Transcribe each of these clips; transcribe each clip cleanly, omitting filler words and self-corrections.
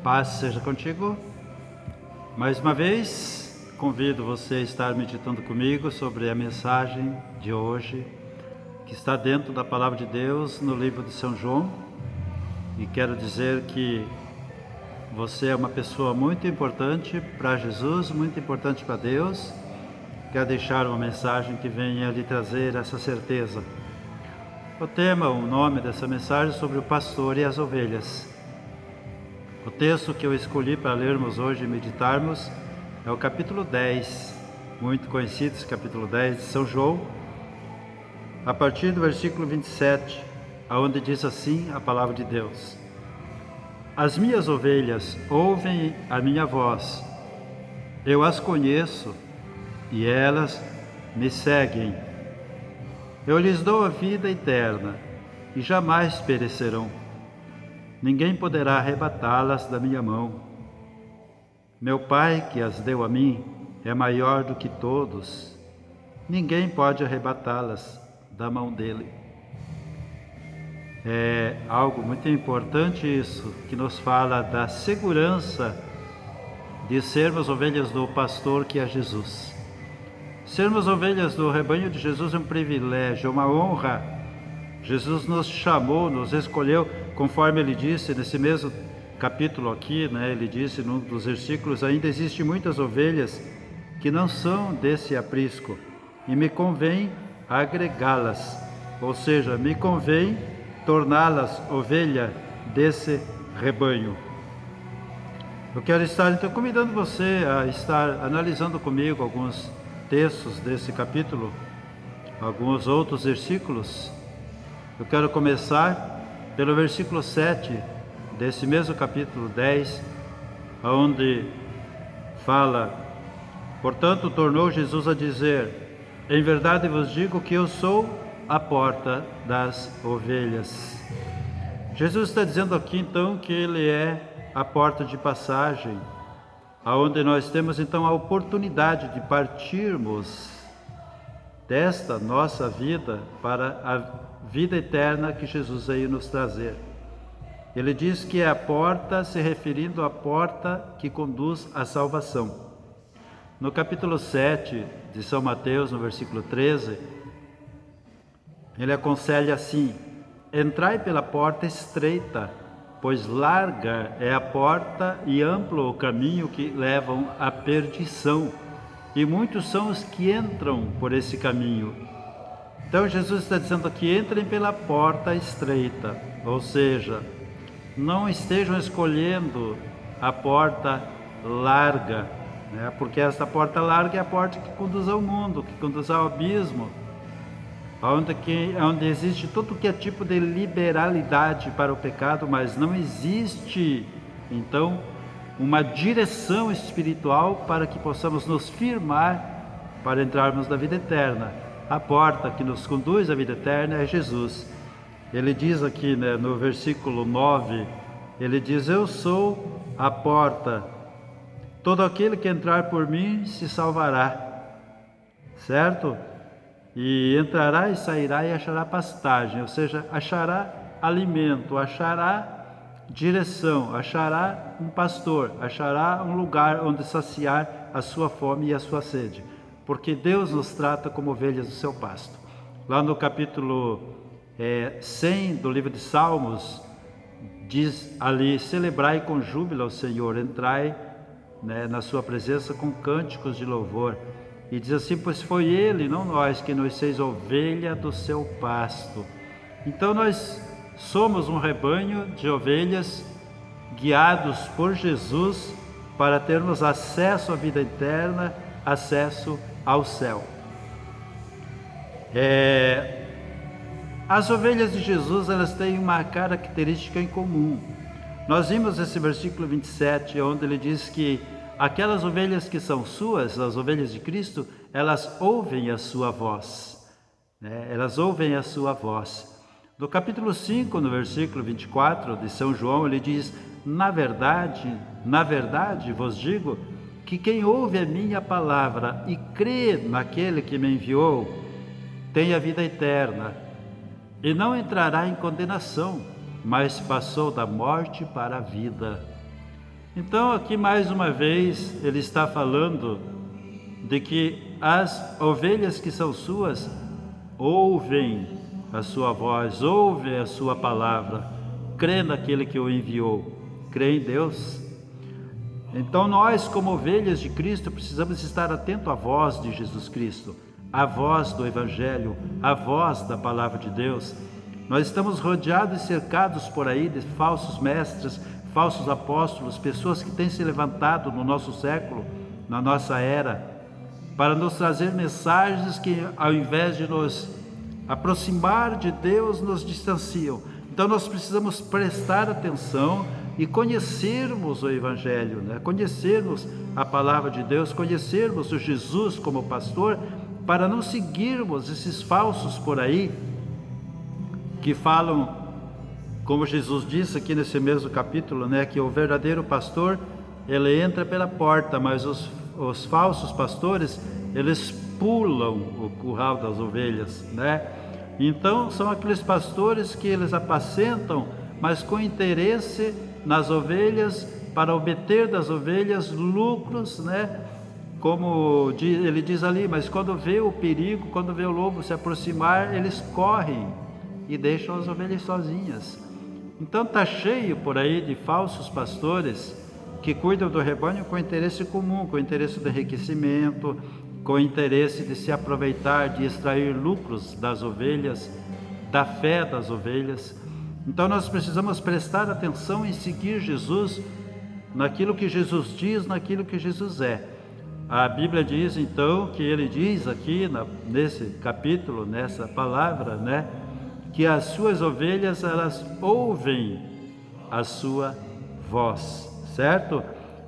Paz seja contigo. Mais uma vez, convido você a estar meditando comigo sobre a mensagem de hoje, que está dentro da Palavra de Deus no livro de São João. E quero dizer que você é uma pessoa muito importante para Jesus, muito importante para Deus. Quero deixar uma mensagem que venha lhe trazer essa certeza. O nome dessa mensagem é sobre o pastor e as ovelhas. O texto que eu escolhi para lermos hoje e meditarmos é o capítulo 10, muito conhecido esse capítulo 10 de São João, a partir do versículo 27, onde diz assim a palavra de Deus: As minhas ovelhas ouvem a minha voz, eu as conheço e elas me seguem. Eu lhes dou a vida eterna e jamais perecerão. Ninguém poderá arrebatá-las da minha mão. Meu Pai, que as deu a mim, é maior do que todos. Ninguém pode arrebatá-las da mão dele. É algo muito importante isso, que nos fala da segurança de sermos ovelhas do pastor que é Jesus. Sermos ovelhas do rebanho de Jesus é um privilégio, é uma honra. Jesus nos chamou, nos escolheu, conforme ele disse nesse mesmo capítulo aqui, ele disse num dos versículos: ainda existem muitas ovelhas que não são desse aprisco, e me convém agregá-las, ou seja, me convém torná-las ovelha desse rebanho. Eu quero estar então convidando você a estar analisando comigo alguns textos desse capítulo, alguns outros versículos. Eu quero começar pelo versículo 7 desse mesmo capítulo 10, onde fala: Portanto, tornou Jesus a dizer: Em verdade vos digo que eu sou a porta das ovelhas. Jesus está dizendo aqui então que ele é a porta de passagem, aonde nós temos então a oportunidade de partirmos desta nossa vida para a vida eterna que Jesus veio nos trazer. Ele diz que é a porta, se referindo à porta que conduz à salvação. No capítulo 7 de São Mateus, no versículo 13, ele aconselha assim: Entrai pela porta estreita, pois larga é a porta e amplo o caminho que levam à perdição, e muitos são os que entram por esse caminho. Então Jesus está dizendo aqui: entrem pela porta estreita, ou seja, não estejam escolhendo a porta larga, porque essa porta larga é a porta que conduz ao mundo, que conduz ao abismo, onde existe todo que é tipo de liberalidade para o pecado, mas não existe, então, uma direção espiritual para que possamos nos firmar para entrarmos na vida eterna. A porta que nos conduz à vida eterna é Jesus. Ele diz aqui, no versículo 9, ele diz: Eu sou a porta, todo aquele que entrar por mim se salvará, certo? E entrará e sairá e achará pastagem, ou seja, achará alimento, achará direção, achará um pastor, achará um lugar onde saciar a sua fome e a sua sede, porque Deus nos trata como ovelhas do seu pasto. Lá no capítulo 100 do livro de Salmos, diz ali: celebrai com júbilo ao Senhor, entrai na sua presença com cânticos de louvor. E diz assim: pois foi Ele, não nós, que nos fez ovelha do seu pasto. Então nós somos um rebanho de ovelhas guiados por Jesus para termos acesso à vida eterna, acesso ao céu. As ovelhas de Jesus, elas têm uma característica em comum. Nós vimos esse versículo 27, onde ele diz que aquelas ovelhas que são suas, as ovelhas de Cristo, elas ouvem a sua voz. Elas ouvem a sua voz. No capítulo 5, no versículo 24 de São João, ele diz: na verdade vos digo que quem ouve a minha palavra e crê naquele que me enviou, tem a vida eterna e não entrará em condenação, mas passou da morte para a vida. Então aqui mais uma vez ele está falando de que as ovelhas que são suas ouvem a sua voz, ouvem a sua palavra, crê naquele que o enviou, crê em Deus. Então nós, como ovelhas de Cristo, precisamos estar atentos à voz de Jesus Cristo, à voz do Evangelho, à voz da palavra de Deus. Nós estamos rodeados e cercados por aí de falsos mestres, falsos apóstolos, pessoas que têm se levantado no nosso século, na nossa era, para nos trazer mensagens que, ao invés de nos aproximar de Deus, nos distanciam. Então nós precisamos prestar atenção e conhecermos o Evangelho, né? Conhecermos a palavra de Deus, conhecermos o Jesus como pastor, para não seguirmos esses falsos por aí, que falam, como Jesus disse aqui nesse mesmo capítulo, né, que o verdadeiro pastor, ele entra pela porta, mas os falsos pastores, eles pulam o curral das ovelhas, né? Então são aqueles pastores que eles apacentam, mas com interesse nas ovelhas, para obter das ovelhas lucros, né? Como ele diz ali, mas quando vê o perigo, quando vê o lobo se aproximar, eles correm e deixam as ovelhas sozinhas. Então está cheio por aí de falsos pastores que cuidam do rebanho com interesse comum, com interesse de enriquecimento, com interesse de se aproveitar, de extrair lucros das ovelhas, da fé das ovelhas. Então nós precisamos prestar atenção em seguir Jesus, naquilo que Jesus diz, naquilo que Jesus é. A Bíblia diz então, que ele diz aqui nesse capítulo, nessa palavra, né, que as suas ovelhas, elas ouvem a sua voz, certo?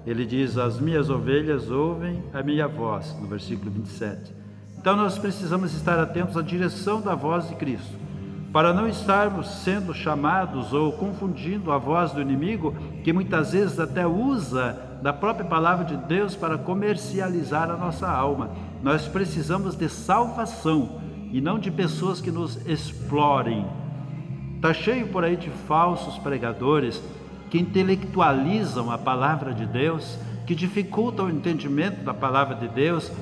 Ele diz, as minhas ovelhas ouvem a minha voz, no versículo 27. Então nós precisamos estar atentos à direção da voz de Cristo, para não estarmos sendo chamados ou confundindo a voz do inimigo, que muitas vezes até usa da própria palavra de Deus para comercializar a nossa alma. Nós precisamos de salvação e não de pessoas que nos explorem. Está cheio por aí de falsos pregadores que intelectualizam a palavra de Deus, que dificultam o entendimento da palavra de Deus.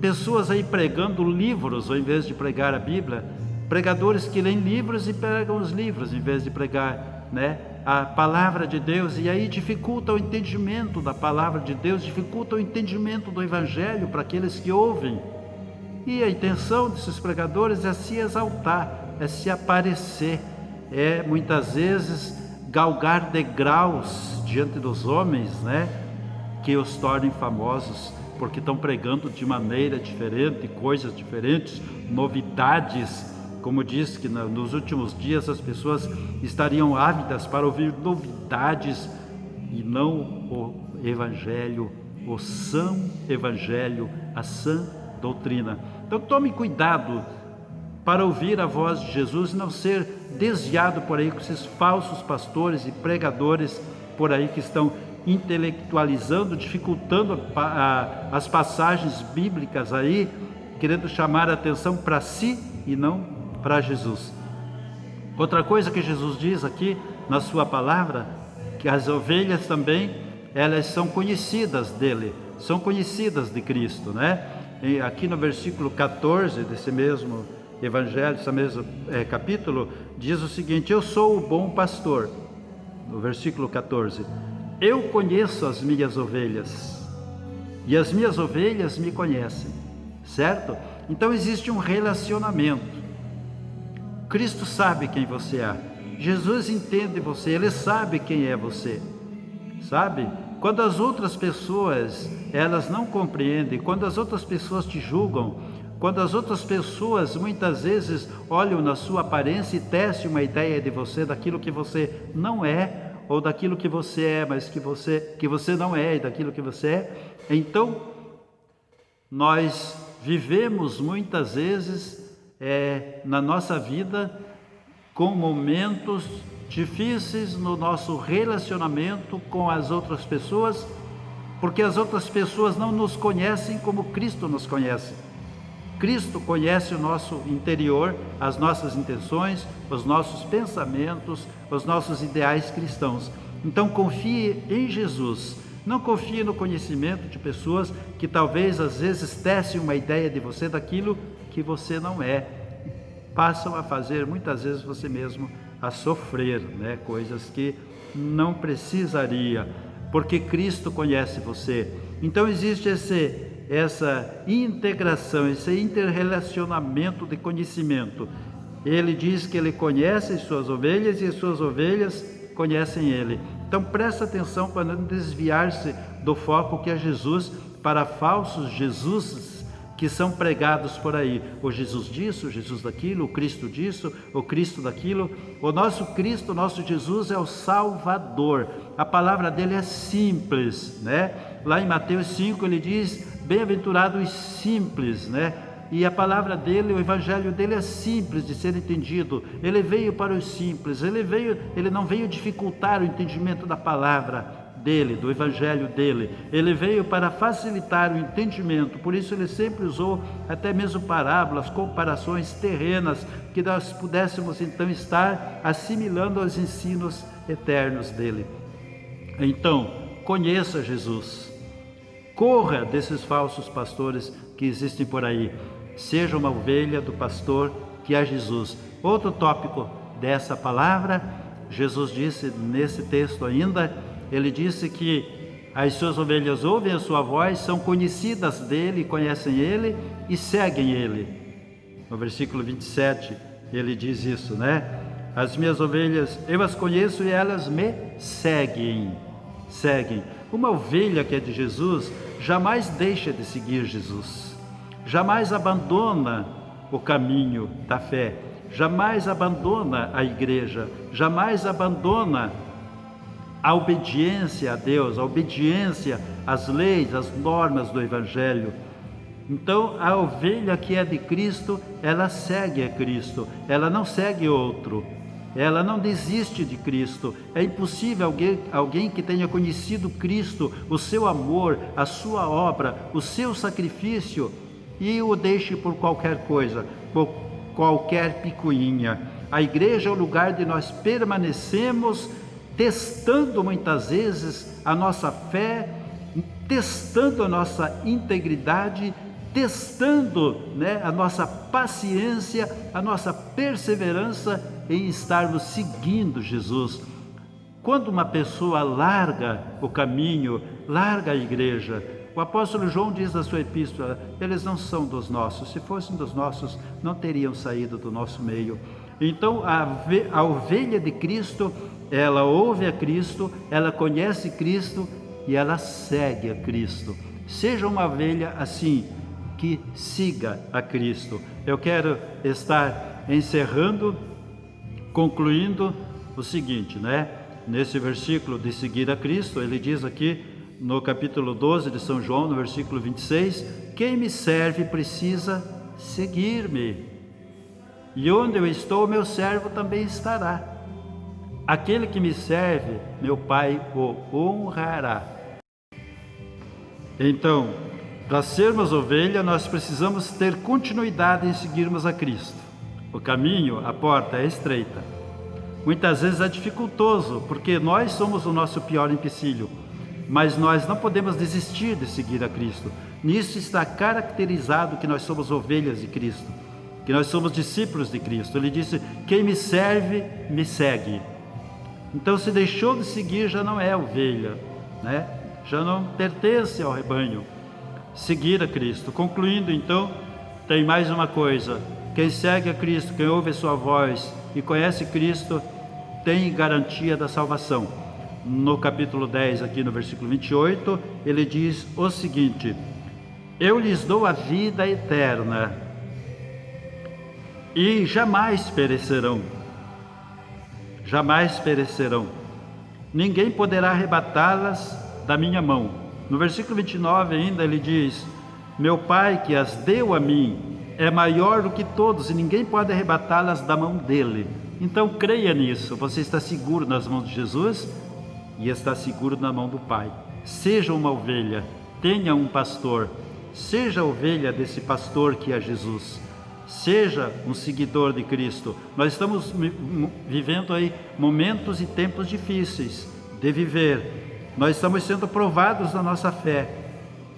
Pessoas aí pregando livros ao invés de pregar a Bíblia, pregadores que leem livros e pregam os livros em vez de pregar, né, a palavra de Deus, e aí dificulta o entendimento da palavra de Deus, dificulta o entendimento do Evangelho para aqueles que ouvem. E a intenção desses pregadores é se exaltar, é se aparecer, é muitas vezes galgar degraus diante dos homens, né, que os tornem famosos, porque estão pregando de maneira diferente, coisas diferentes, novidades. Como diz que nos últimos dias as pessoas estariam ávidas para ouvir novidades e não o Evangelho, o sã Evangelho, a sã doutrina. Então tome cuidado para ouvir a voz de Jesus e não ser desviado por aí com esses falsos pastores e pregadores por aí que estão intelectualizando, dificultando as passagens bíblicas aí, querendo chamar a atenção para si e não para Jesus. Outra coisa que Jesus diz aqui na sua palavra, que as ovelhas também, elas são conhecidas dele, são conhecidas de Cristo, né? E aqui no versículo 14 desse mesmo evangelho, desse mesmo capítulo, diz o seguinte: eu sou o bom pastor. No versículo 14, eu conheço as minhas ovelhas e as minhas ovelhas me conhecem, certo? Então existe um relacionamento. Cristo sabe quem você é, Jesus entende você, Ele sabe quem é você, sabe? Quando as outras pessoas, elas não compreendem, quando as outras pessoas te julgam, quando as outras pessoas muitas vezes olham na sua aparência e testem uma ideia de você, daquilo que você não é, ou daquilo que você é, mas que você não é, e daquilo que você é, então nós vivemos muitas vezes na nossa vida com momentos difíceis no nosso relacionamento com as outras pessoas, porque as outras pessoas não nos conhecem como Cristo nos conhece. Cristo conhece o nosso interior, as nossas intenções, os nossos pensamentos, os nossos ideais cristãos. Então confie em Jesus. Não confie no conhecimento de pessoas que talvez às vezes tecem uma ideia de você daquilo que você não é. Passam a fazer muitas vezes você mesmo a sofrer, né? Coisas que não precisaria, porque Cristo conhece você. Então existe essa integração, esse interrelacionamento de conhecimento. Ele diz que ele conhece as suas ovelhas e as suas ovelhas conhecem ele. Então presta atenção para não desviar-se do foco que é Jesus para falsos Jesuses que são pregados por aí. O Jesus disso, o Jesus daquilo, o Cristo disso, o Cristo daquilo. O nosso Cristo, o nosso Jesus é o Salvador. A palavra dele é simples, né? Lá em Mateus 5 ele diz: bem-aventurados os simples, né? E a palavra dele, o evangelho dele é simples de ser entendido. Ele veio para os simples, ele não veio dificultar o entendimento da palavra dele, do evangelho dele. Ele veio para facilitar o entendimento. Por isso ele sempre usou até mesmo parábolas, comparações terrenas, que nós pudéssemos então estar assimilando aos ensinos eternos dele. Então, conheça Jesus. Corra desses falsos pastores que existem por aí. Seja uma ovelha do pastor que é Jesus. Outro tópico dessa palavra, Jesus disse nesse texto ainda, ele disse que as suas ovelhas ouvem a sua voz, são conhecidas dele, conhecem ele e seguem ele. No versículo 27 ele diz isso, né? As minhas ovelhas, eu as conheço e elas me seguem. Uma ovelha que é de Jesus jamais deixa de seguir Jesus, jamais abandona o caminho da fé, jamais abandona a igreja, jamais abandona a obediência a Deus, a obediência às leis, às normas do Evangelho. Então, a ovelha que é de Cristo, ela segue a Cristo, ela não segue outro, ela não desiste de Cristo. É impossível alguém que tenha conhecido Cristo, o seu amor, a sua obra, o seu sacrifício, e o deixe por qualquer coisa, por qualquer picuinha. A igreja é o lugar de nós permanecemos testando muitas vezes a nossa fé, testando a nossa integridade, testando, né, a nossa paciência, a nossa perseverança em estarmos seguindo Jesus. Quando uma pessoa larga o caminho, larga a igreja, o apóstolo João diz na sua epístola: eles não são dos nossos, se fossem dos nossos não teriam saído do nosso meio. Então a ovelha de Cristo, ela ouve a Cristo, ela conhece Cristo e ela segue a Cristo. Seja uma ovelha assim, que siga a Cristo. Eu quero estar encerrando, concluindo o seguinte, né? Nesse versículo de seguir a Cristo, ele diz aqui no capítulo 12 de São João, no versículo 26, quem me serve precisa seguir-me. E onde eu estou, meu servo também estará. Aquele que me serve, meu Pai o honrará. Então, para sermos ovelha, nós precisamos ter continuidade em seguirmos a Cristo. O caminho, a porta é estreita. Muitas vezes é dificultoso, porque nós somos o nosso pior empecilho. Mas nós não podemos desistir de seguir a Cristo. Nisso está caracterizado que nós somos ovelhas de Cristo, que nós somos discípulos de Cristo. Ele disse: quem me serve, me segue. Então, se deixou de seguir, já não é ovelha, né? Já não pertence ao rebanho. Seguir a Cristo. Concluindo, então, tem mais uma coisa: quem segue a Cristo, quem ouve a sua voz e conhece Cristo, tem garantia da salvação. No capítulo 10, aqui no versículo 28, ele diz o seguinte: eu lhes dou a vida eterna e jamais perecerão. Jamais perecerão. Ninguém poderá arrebatá-las da minha mão. No versículo 29 ainda ele diz: meu Pai que as deu a mim é maior do que todos e ninguém pode arrebatá-las da mão dele. Então creia nisso. Você está seguro nas mãos de Jesus e está seguro na mão do Pai. Seja uma ovelha, tenha um pastor, seja a ovelha desse pastor que é Jesus. Seja um seguidor de Cristo. Nós estamos vivendo aí momentos e tempos difíceis, de viver. Nós estamos sendo provados na nossa fé,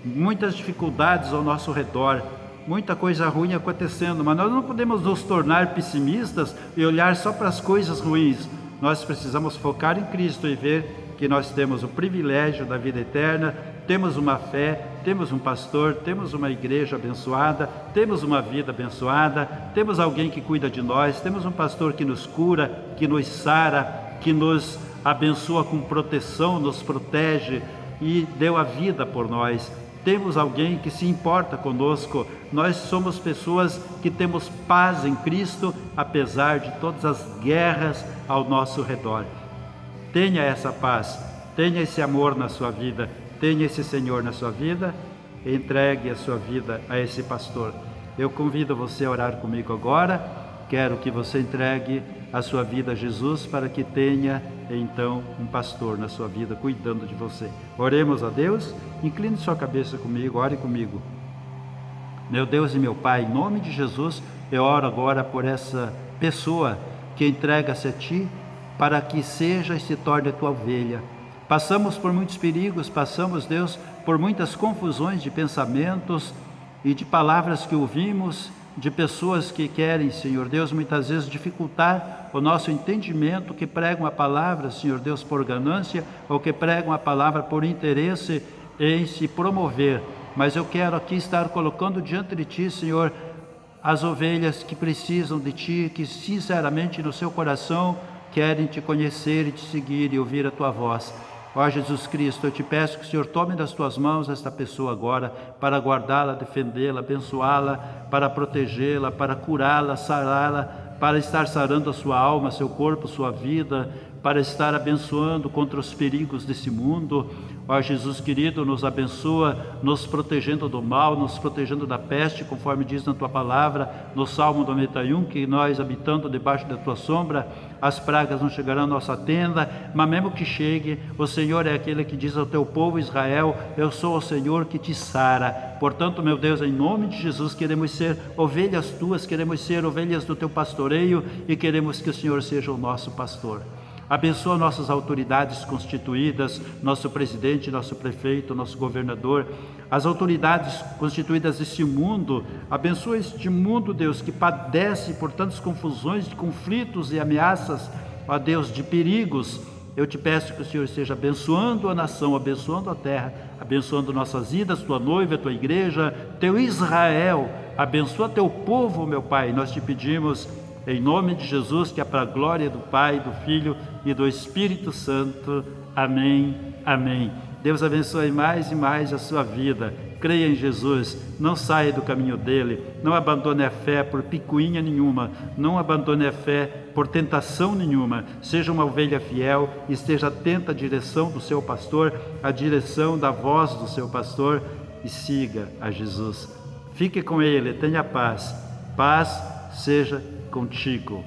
muitas dificuldades ao nosso redor, muita coisa ruim acontecendo, mas nós não podemos nos tornar pessimistas e olhar só para as coisas ruins. Nós precisamos focar em Cristo e ver que nós temos o privilégio da vida eterna, temos uma fé, temos um pastor, temos uma igreja abençoada, temos uma vida abençoada, temos alguém que cuida de nós, temos um pastor que nos cura, que nos sara, que nos abençoa com proteção, nos protege e deu a vida por nós. Temos alguém que se importa conosco. Nós somos pessoas que temos paz em Cristo, apesar de todas as guerras ao nosso redor. Tenha essa paz, tenha esse amor na sua vida, tenha esse Senhor na sua vida, entregue a sua vida a esse pastor. Eu convido você a orar comigo agora. Quero que você entregue a sua vida a Jesus para que tenha então um pastor na sua vida cuidando de você. Oremos a Deus. Incline sua cabeça comigo, ore comigo. Meu Deus e meu Pai, em nome de Jesus, eu oro agora por essa pessoa que entrega-se a Ti para que seja e se torne a Tua ovelha. Passamos por muitos perigos, passamos, Deus, por muitas confusões de pensamentos e de palavras que ouvimos, de pessoas que querem, Senhor Deus, muitas vezes dificultar o nosso entendimento, que pregam a palavra, Senhor Deus, por ganância, ou que pregam a palavra por interesse em se promover. Mas eu quero aqui estar colocando diante de Ti, Senhor, as ovelhas que precisam de Ti, que sinceramente no seu coração querem Te conhecer e Te seguir e ouvir a Tua voz. Ó Jesus Cristo, eu Te peço que o Senhor tome das Tuas mãos esta pessoa agora, para guardá-la, defendê-la, abençoá-la, para protegê-la, para curá-la, sará-la, para estar sarando a sua alma, seu corpo, sua vida, para estar abençoando contra os perigos desse mundo. Ó Jesus querido, nos abençoa, nos protegendo do mal, nos protegendo da peste, conforme diz na Tua palavra, no Salmo 91, que nós, habitando debaixo da Tua sombra, as pragas não chegarão à nossa tenda, mas mesmo que chegue, o Senhor é aquele que diz ao Teu povo Israel: eu sou o Senhor que te sara. Portanto, meu Deus, em nome de Jesus, queremos ser ovelhas Tuas, queremos ser ovelhas do Teu pastoreio e queremos que o Senhor seja o nosso pastor. Abençoa nossas autoridades constituídas, nosso presidente, nosso prefeito, nosso governador, as autoridades constituídas desse mundo. Abençoa este mundo, Deus, que padece por tantas confusões, de conflitos e ameaças, ó Deus, de perigos. Eu Te peço que o Senhor esteja abençoando a nação, abençoando a terra, abençoando nossas vidas, Tua noiva, Tua igreja, Teu Israel. Abençoa Teu povo, meu Pai. Nós Te pedimos, em nome de Jesus, que é para a glória do Pai, do Filho e do Espírito Santo. Amém, amém. Deus abençoe mais e mais a sua vida. Creia em Jesus, não saia do caminho dele, não abandone a fé por picuinha nenhuma, não abandone a fé por tentação nenhuma. Seja uma ovelha fiel, esteja atenta à direção do seu pastor, à direção da voz do seu pastor e siga a Jesus. Fique com ele, tenha paz. Paz seja contigo.